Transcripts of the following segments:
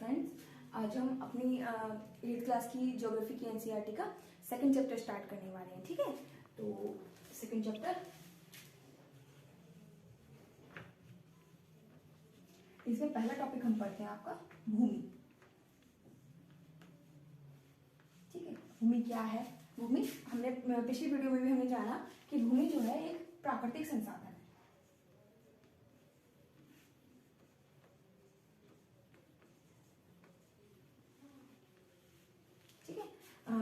Friends, आज हम अपनी 8th क्लास की ज्योग्राफी की एनसीईआरटी का सेकंड चैप्टर स्टार्ट करने वाले हैं। ठीक है, तो सेकंड चैप्टर, इसमें पहला टॉपिक हम पढ़ते हैं आपका भूमि। ठीक है, भूमि क्या है? भूमि, हमने पिछली वीडियो में भी हमने जाना कि भूमि जो है एक प्राकृतिक संसाधन है। ठीक है,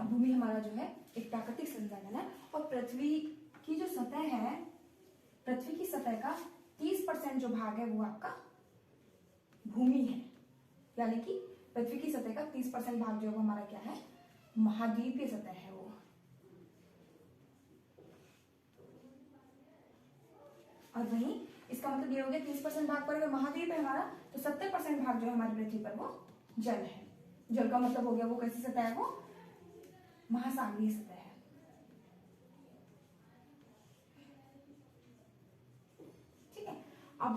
भूमि हमारा जो है एक प्राकृतिक संसाधन है और पृथ्वी की जो सतह है, पृथ्वी की सतह का 30% जो भाग है वो आपका भूमि है। यानी कि पृथ्वी की सतह का 30% भाग जो है वो हमारा क्या है? महाद्वीपीय सतह है वो। और वहीं इसका मतलब ये हो गया 30% भाग पर अगर महाद्वीप है हमारा, तो 70% भाग जो है हमारी पृथ्वी पर वो जल है। जल का मतलब हो गया वो कैसी सतह है? वो महासागरीय सतह है। ठीक है, अब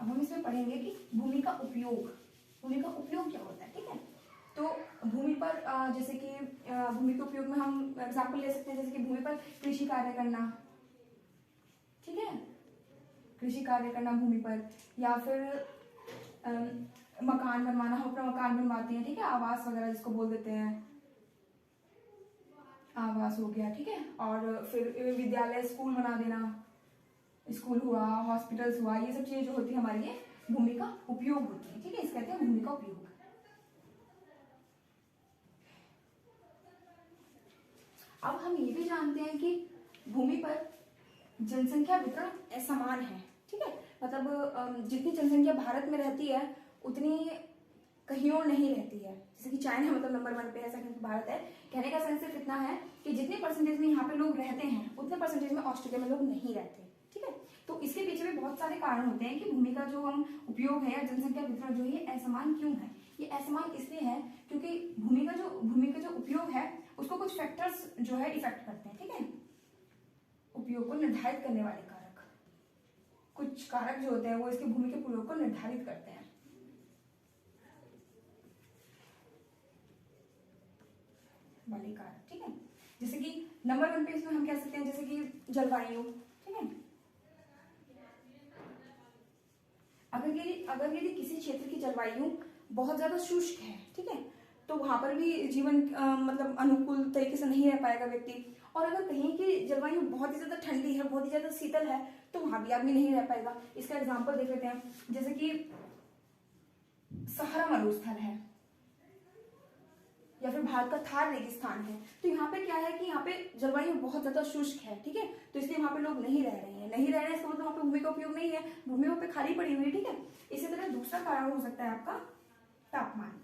हम इसमें पढ़ेंगे कि भूमि का उपयोग क्या होता है। ठीक है, तो भूमि पर जैसे कि भूमि के उपयोग में हम एग्जाम्पल ले सकते हैं, जैसे कि भूमि पर कृषि कार्य करना। ठीक है, कृषि कार्य करना भूमि पर, या फिर मकान बनवाना, हम अपना मकान बनवाते हैं। ठीक है, आवास वगैरह जिसको बोल देते हैं, आवास हो गया। ठीक है, और फिर विद्यालय, स्कूल बना देना, स्कूल हुआ, हॉस्पिटल्स हुआ, ये सब चीजें जो होती है हमारी ये भूमि का उपयोग होती है। ठीक है, इसे कहते हैं भूमि का उपयोग। अब हम ये भी जानते हैं कि भूमि पर जनसंख्या वितरण असमान है। ठीक है, मतलब जितनी जनसंख्या भारत में रहती है उतनी कहीं और नहीं रहती है। जैसे कि चाइना मतलब नंबर 1 पे है, सेकंड भारत है। कहने का सेंस सिर्फ इतना है कि जितने परसेंटेज में यहाँ पे लोग रहते हैं उतने परसेंटेज में ऑस्ट्रेलिया में लोग नहीं रहते। ठीक है, तो इसके पीछे भी बहुत सारे कारण होते हैं कि भूमि का जो हम उपयोग है या जनसंख्या वितरण जो है असमान क्यों है। ये असमान इसलिए है क्योंकि भूमि का जो उपयोग है उसको कुछ फैक्टर्स जो है इफेक्ट करते हैं। ठीक है, उपयोग को निर्धारित करने वाले कारक, कुछ कारक जो होते हैं वो इसके भूमि के उपयोग को निर्धारित करते हैं। वाले कारक। ठीक है, जैसे कि नंबर 1 पे इसमें हम कह सकते हैं जैसे कि जलवायु। ठीक है, अगर यदि किसी क्षेत्र की जलवायु बहुत ज्यादा शुष्क है, ठीक है, तो वहां पर भी जीवन मतलब अनुकूल तरीके से नहीं रह पाएगा व्यक्ति। और अगर कहीं की जलवायु बहुत ही ज्यादा ठंडी है, बहुत ही ज्यादा शीतल है, तो वहां भी आदमी नहीं रह पाएगा। इसका एग्जाम्पल देख लेते हैं, जैसे कि सहारा मरुस्थल है या फिर भारत का थार रेगिस्तान है, तो यहाँ पे क्या है कि यहाँ पे जलवायु बहुत ज्यादा शुष्क है। ठीक है, तो इसलिए वहां पे लोग नहीं रह रहे हैं। इसका मतलब वहां पे भूमि का उपयोग नहीं है, भूमि वहां पे खाली पड़ी हुई है। ठीक है, इसी तरह दूसरा कारण हो सकता है आपका तापमान।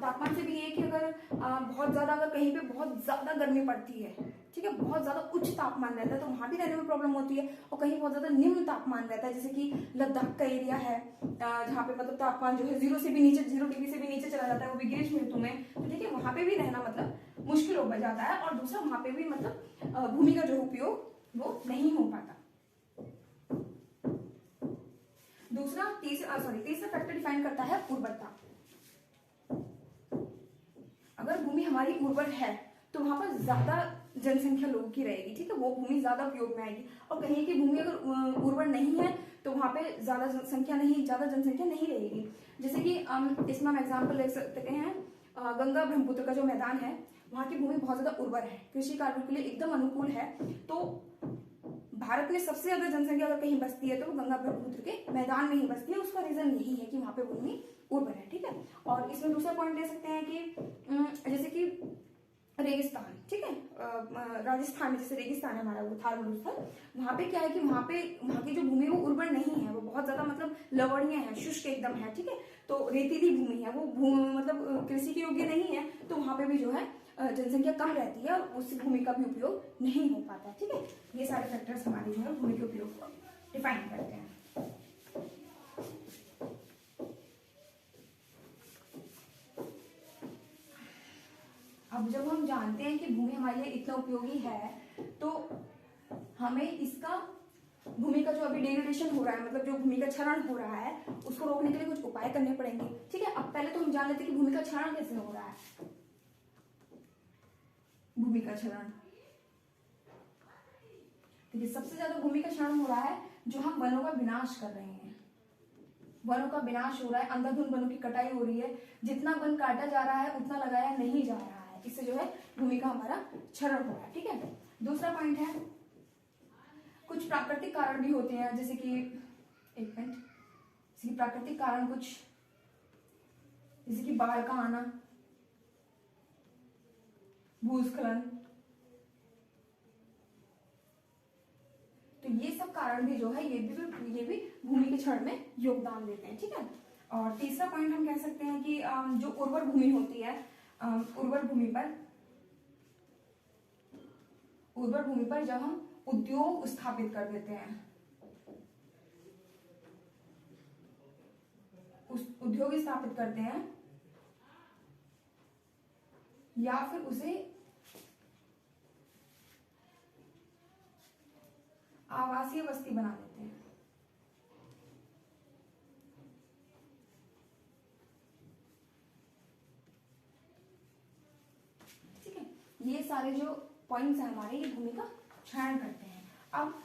तापमान से भी ये कि अगर बहुत ज्यादा, अगर कहीं पे बहुत ज्यादा गर्मी पड़ती है, ठीक है, बहुत ज्यादा उच्च तापमान रहता है, तो वहां भी रहने में प्रॉब्लम होती है। और कहीं बहुत ज्यादा निम्न तापमान रहता है, जैसे कि लद्दाख का एरिया है जहाँ पे मतलब तापमान जो है 0 डिग्री से भी नीचे चला जाता है, वो भी ग्रीष्म ऋतु में। तो ठीक है, वहां पे भी रहना मतलब मुश्किल हो जाता है। और दूसरा, वहां पे भी मतलब भूमि का जो उपयोग वो नहीं हो पाता। तीसरा फैक्टर डिफाइन करता है उर्वरता। अगर भूमि हमारी उर्वर है तो वहां पर ज्यादा जनसंख्या लोगों की रहेगी। ठीक है, वो भूमि ज्यादा उपयोग में आएगी। और कहीं की भूमि अगर उर्वर नहीं है तो वहां पे ज्यादा जनसंख्या नहीं रहेगी। जैसे कि इसमें हम एग्जाम्पल ले सकते हैं, गंगा ब्रह्मपुत्र का जो मैदान है, वहां की भूमि बहुत ज्यादा उर्वर है, कृषि कार्यों के लिए एकदम अनुकूल है। तो भारत में सबसे ज्यादा जनसंख्या अगर कहीं बसती है तो वो गंगा ब्रह्मपुत्र के मैदान में ही बसती है। उसका रीजन यही है कि वहां पे भूमि उर्वर है। ठीक है, और इसमें दूसरा पॉइंट ले सकते हैं कि जैसे कि रेगिस्तान। ठीक है, राजस्थान में जैसे रेगिस्तान है हमारा, वो थार मरुस्थल, वहां पे क्या है कि वहां की जो भूमि वो उर्वर नहीं है, वो बहुत ज्यादा मतलब लवणीय है, शुष्क एकदम है। ठीक है, तो रेतीली भूमि है, वो मतलब कृषि के योग्य नहीं है। तो वहां पे भी जो है जनसंख्या कम रहती है और उस भूमि का भी उपयोग नहीं हो पाता। ठीक है, ये सारे फैक्टर्स हमारे जो है भूमि के उपयोग को डिफाइन करते हैं। अब जब हम जानते हैं कि भूमि हमारे लिए इतना उपयोगी है, तो हमें इसका भूमि का जो अभी डिग्रेडेशन हो रहा है, मतलब जो भूमि का क्षरण हो रहा है, उसको रोकने के लिए कुछ उपाय करने पड़ेंगे। ठीक है, अब पहले तो हम जान लेते हैं कि भूमि का क्षरण कैसे हो रहा है। भूमि का क्षरण, देखिए सबसे ज्यादा भूमि का क्षरण हो रहा है जो हम वनों का विनाश कर रहे हैं। वनों का विनाश हो रहा है, अंधाधुंध वनों की कटाई हो रही है, जितना वन काटा जा रहा है उतना लगाया नहीं जा रहा है, इससे जो है भूमि का हमारा क्षरण हो रहा है। ठीक है, दूसरा पॉइंट है कुछ प्राकृतिक कारण भी होते हैं, जैसे कि एक मिनट, जैसे कि प्राकृतिक कारण कुछ, जैसे कि बाढ़ का आना, भूस्खलन, तो ये सब कारण भी जो है ये भी भूमि के क्षरण में योगदान देते हैं। ठीक है, और तीसरा पॉइंट हम कह सकते हैं कि जो उर्वर भूमि होती है, उर्वर भूमि पर जब हम उद्योग स्थापित कर देते हैं, उद्योग स्थापित करते हैं या फिर उसे आवासीय बस्ती बना देते हैं। ठीक है, ये सारे जो पॉइंट्स हैं हमारे, ये भूमि का क्षरण करते हैं। अब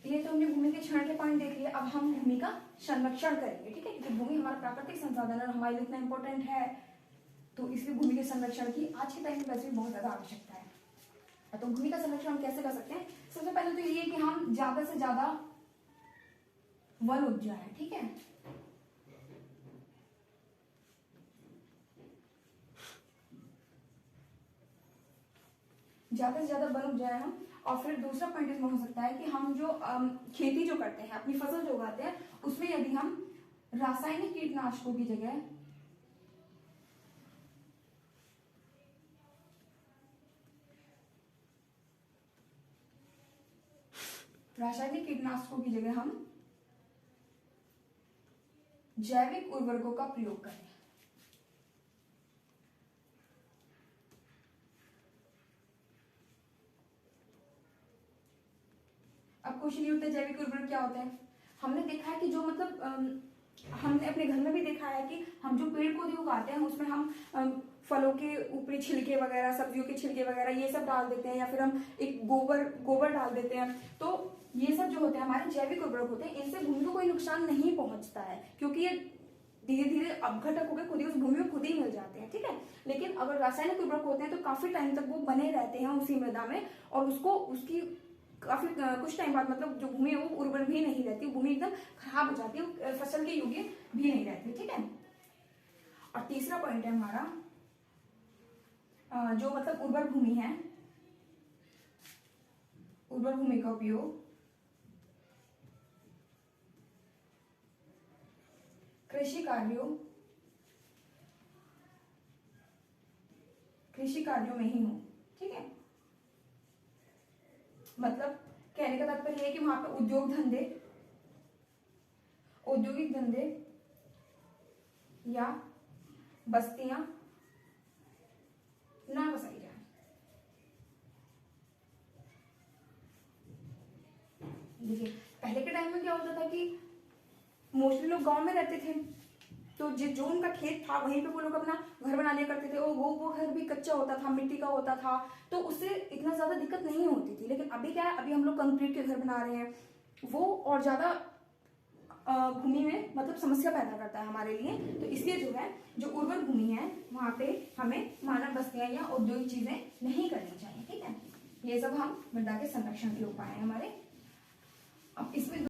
ये तो हमने भूमि के क्षरण के पॉइंट देख लिए, अब हम भूमि का संरक्षण करेंगे। ठीक है, क्योंकि भूमि हमारा प्राकृतिक संसाधन है, हमारे लिए इतना इंपॉर्टेंट है, तो इसलिए भूमि के संरक्षण की आज के टाइम में वैसे भी बहुत ज्यादा आवश्यकता है। तो भूमि का संरक्षण हम कैसे कर सकते हैं? सबसे पहले तो ये कि हम ज्यादा से ज्यादा वन उपजाएं। ठीक है, ज्यादा से ज्यादा वन उपजाएं हम। और फिर दूसरा पॉइंट इसमें हो सकता है कि हम जो खेती जो करते हैं, अपनी फसल जो उगाते हैं, उसमें यदि हम रासायनिक कीटनाशकों की जगह हम जैविक उर्वरकों का प्रयोग करें। अब क्वेश्चन ये होता है जैविक उर्वरक क्या होता है? हमने देखा है कि जो मतलब हमने अपने घर में भी देखा है कि हम जो पेड़ पौधे उगाते हैं उसमें हम फलों के ऊपरी छिलके वगैरह, सब्जियों के छिलके वगैरह ये सब डाल देते हैं, या फिर हम एक गोबर डाल देते हैं। तो ये सब जो होते हैं हमारे जैविक उर्वरक होते हैं, इनसे भूमि को कोई नुकसान नहीं पहुंचता है, क्योंकि ये धीरे धीरे अपघटक होकर खुद ही उस भूमि में खुद ही मिल जाते हैं। ठीक है, लेकिन अगर रासायनिक उर्वरक होते हैं तो काफी टाइम तक वो बने रहते हैं उसी मृदा में, और उसकी काफी कुछ टाइम बाद मतलब जो भूमि है वो उर्वर भी नहीं रहती, भूमि एकदम खराब हो जाती है, फसल के योग्य भी नहीं रहती। ठीक है, और तीसरा पॉइंट है हमारा जो मतलब उर्वर भूमि है, उर्वर भूमि का उपयोग कृषि कार्यों में ही हो। ठीक है, मतलब कहने का तात्पर्य है कि वहां पे औद्योगिक धंधे या बस्तियां ना बसाई जाए। देखिए पहले के टाइम में क्या होता था कि मोस्टली लोग गांव में रहते थे, तो जो उनका खेत था वहीं पे वो लोग अपना घर बना लिया करते थे, और वो घर भी कच्चा होता था, मिट्टी का होता था, तो उससे इतना ज्यादा दिक्कत नहीं होती थी। लेकिन अभी क्या है, अभी हम लोग कंक्रीट के घर बना रहे हैं, वो और ज्यादा भूमि में मतलब समस्या पैदा करता है हमारे लिए। तो इसलिए जो है जो उर्वर भूमि है वहां पे हमें मानव बस्तियां या औद्योगिक चीजें नहीं करनी चाहिए। ठीक है, ये सब हम मृदा के संरक्षण के उपाय हैं हमारे। अब इसमें